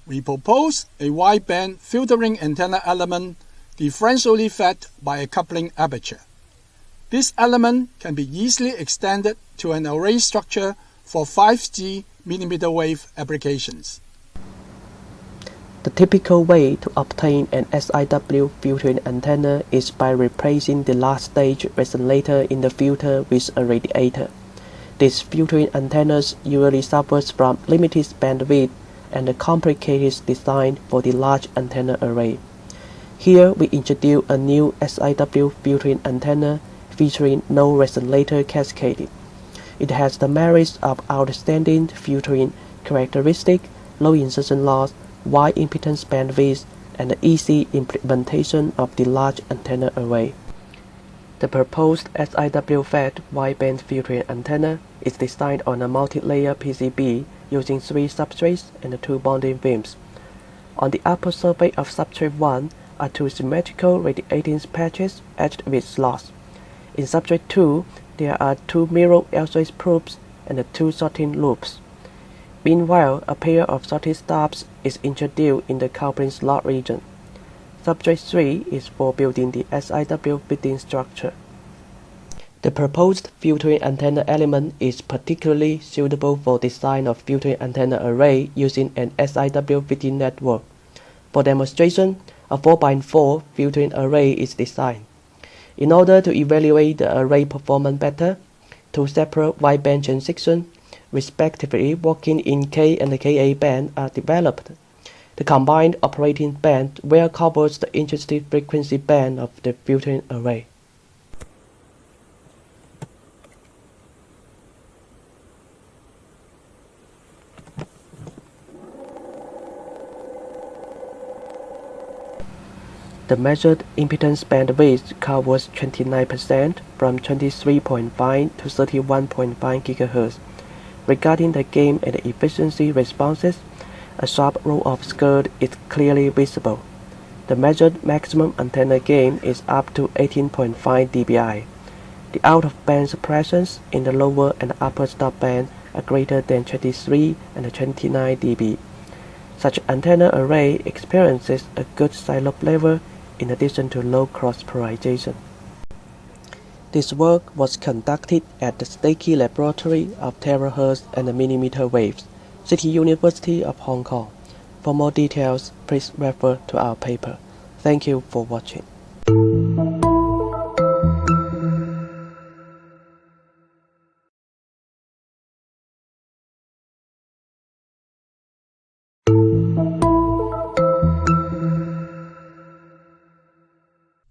we propose a wideband filtering antenna element differentially fed by a coupling aperture. This element can be easily extended to an array structure for 5G millimeter wave applications. The typical way to obtain an SIW filtering antenna is by replacing the last stage resonator in the filter with a radiator. These filtering antennas usually suffer from limited bandwidth and a complicated design for the large antenna array. Here we introduce a new SIW filtering antenna featuring no resonator cascade. It has the merits of outstanding filtering characteristic, low insertion loss, wide impedance bandwidth, and the easy implementation of the large antenna array. The proposed SIW-fed wideband filtering antenna is designed on a multi-layer PCB using 3 substrates and 2 bonding films. On the upper surface of substrate 1 are 2 symmetrical radiating patches etched with slots. In substrate 2, there are 2 mirror LCS probes and 2 sorting loops. Meanwhile, a pair of sorting stubs is introduced in the coupling slot region. Substrate 3 is for building the SIW fitting structure. The proposed filtering antenna element is particularly suitable for design of filtering antenna array using an SIW fitting network. For demonstration, a 4x4 filtering array is designed. In order to evaluate the array performance better, 2 separate wideband transistors, respectively working in K and Ka band, are developed. The combined operating band well covers the intrinsic frequency band of the filtering array. The measured impedance bandwidth covers 29% from 23.5 to 31.5 GHz. Regarding the gain and efficiency responses, a sharp row of skirt is clearly visible. The measured maximum antenna gain is up to 18.5 dBi. The out-of-band suppressions in the lower and upper stop band are greater than 23 and 29 dB. Such antenna array experiences a good side lobe level in addition to low cross-polarization. This work was conducted at the Stakey Laboratory of Terahertz and Millimeter Waves, City University of Hong Kong. For more details, please refer to our paper. Thank you for watching.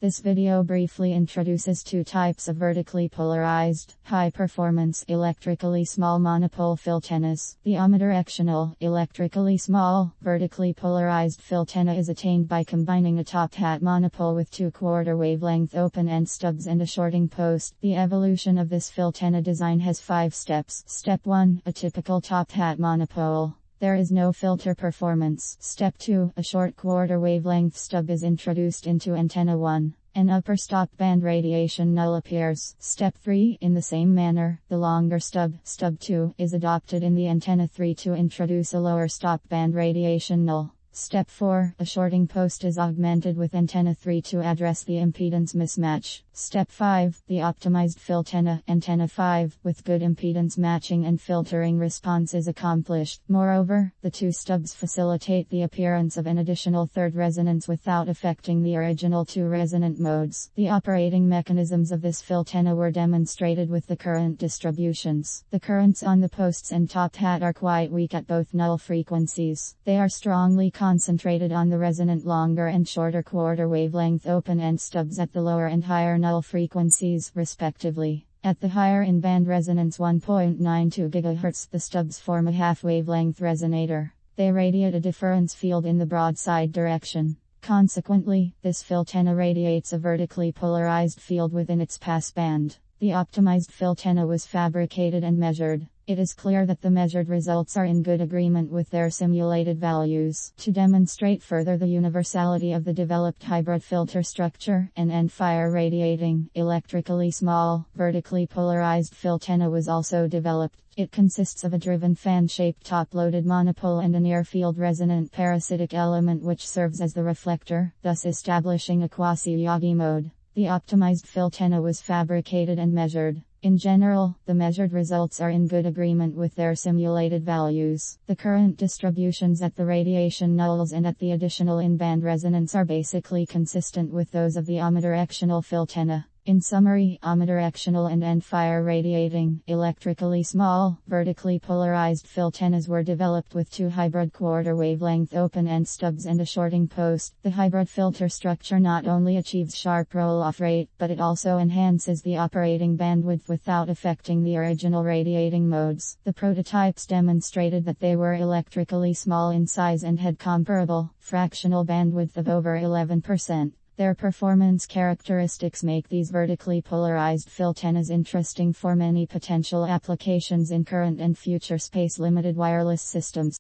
This video briefly introduces 2 types of vertically polarized, high-performance electrically small monopole filtenas. The omnidirectional, electrically small, vertically polarized filtena is attained by combining a top hat monopole with 2 quarter wavelength open-end stubs and a shorting post. The evolution of this filtena design has 5 steps. Step 1, a typical top hat monopole. There is no filter performance. Step 2, a short quarter wavelength stub is introduced into antenna 1. An upper stop band radiation null appears. Step 3, in the same manner, the longer stub 2, is adopted in the antenna 3 to introduce a lower stop band radiation null. Step 4, a shorting post is augmented with antenna 3 to address the impedance mismatch. Step 5, the optimized filtena, antenna 5, with good impedance matching and filtering response is accomplished. Moreover, the 2 stubs facilitate the appearance of an additional third resonance without affecting the original 2 resonant modes. The operating mechanisms of this filtena were demonstrated with the current distributions. The currents on the posts and top hat are quite weak at both null frequencies. They are strongly concentrated on the resonant longer and shorter quarter wavelength open-end stubs at the lower and higher null frequencies, respectively. At the higher in-band resonance 1.92 GHz, the stubs form a half-wavelength resonator. They radiate a difference field in the broadside direction. Consequently, this filtena radiates a vertically polarized field within its passband. The optimized filtena was fabricated and measured. It is clear that the measured results are in good agreement with their simulated values. To demonstrate further the universality of the developed hybrid filter structure, an end-fire radiating, electrically small, vertically polarized filter was also developed. It consists of a driven fan-shaped top-loaded monopole and a near-field resonant parasitic element which serves as the reflector, thus establishing a quasi-Yagi mode. The optimized filter was fabricated and measured. In general, the measured results are in good agreement with their simulated values. The current distributions at the radiation nulls and at the additional in-band resonance are basically consistent with those of the omnidirectional filter. In summary, omnidirectional and end-fire radiating, electrically small, vertically polarized filters were developed with two hybrid quarter wavelength open-end stubs and a shorting post. The hybrid filter structure not only achieves sharp roll-off rate, but it also enhances the operating bandwidth without affecting the original radiating modes. The prototypes demonstrated that they were electrically small in size and had comparable, fractional bandwidth of over 11%. Their performance characteristics make these vertically polarized filters interesting for many potential applications in current and future space-limited wireless systems.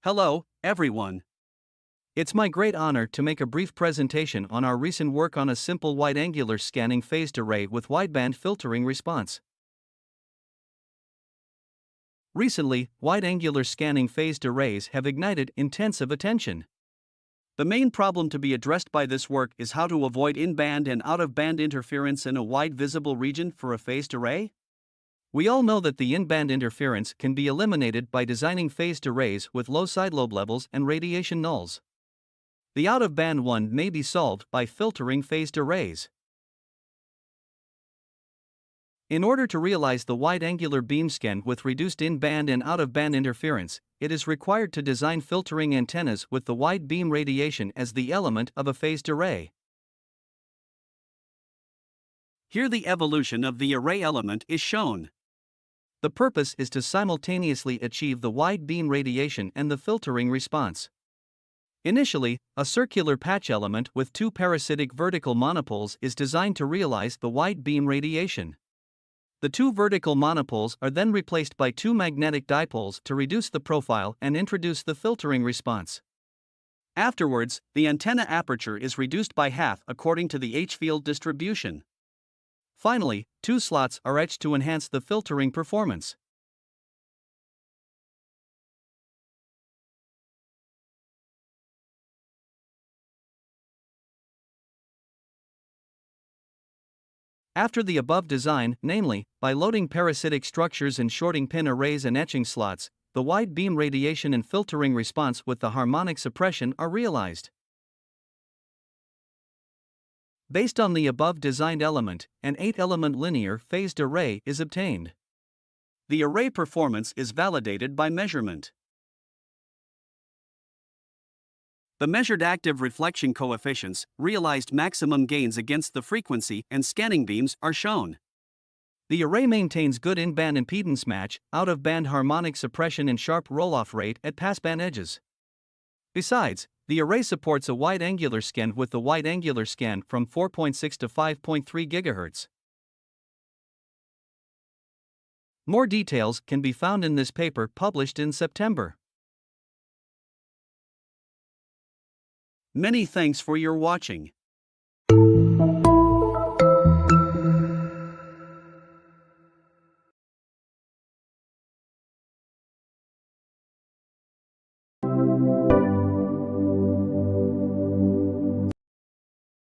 Hello, everyone. It's my great honor to make a brief presentation on our recent work on a simple wide-angular scanning phased array with wideband filtering response. Recently, wide-angular scanning phased arrays have ignited intensive attention. The main problem to be addressed by this work is how to avoid in-band and out-of-band interference in a wide visible region for a phased array. We all know that the in-band interference can be eliminated by designing phased arrays with low side lobe levels and radiation nulls. The out-of-band one may be solved by filtering phased arrays. In order to realize the wide-angular beam scan with reduced in-band and out-of-band interference, it is required to design filtering antennas with the wide beam radiation as the element of a phased array. Here the evolution of the array element is shown. The purpose is to simultaneously achieve the wide beam radiation and the filtering response. Initially, a circular patch element with two parasitic vertical monopoles is designed to realize the wide beam radiation. The two vertical monopoles are then replaced by two magnetic dipoles to reduce the profile and introduce the filtering response. Afterwards, the antenna aperture is reduced by half according to the H-field distribution. Finally, two slots are etched to enhance the filtering performance. After the above design, namely, by loading parasitic structures and shorting pin arrays and etching slots, the wide beam radiation and filtering response with the harmonic suppression are realized. Based on the above designed element, an 8-element linear phased array is obtained. The array performance is validated by measurement. The measured active reflection coefficients, realized maximum gains against the frequency and scanning beams are shown. The array maintains good in-band impedance match, out-of-band harmonic suppression and sharp roll-off rate at passband edges. Besides, the array supports a wide-angular scan with the wide-angular scan from 4.6 to 5.3 GHz. More details can be found in this paper published in September. Many thanks for your watching.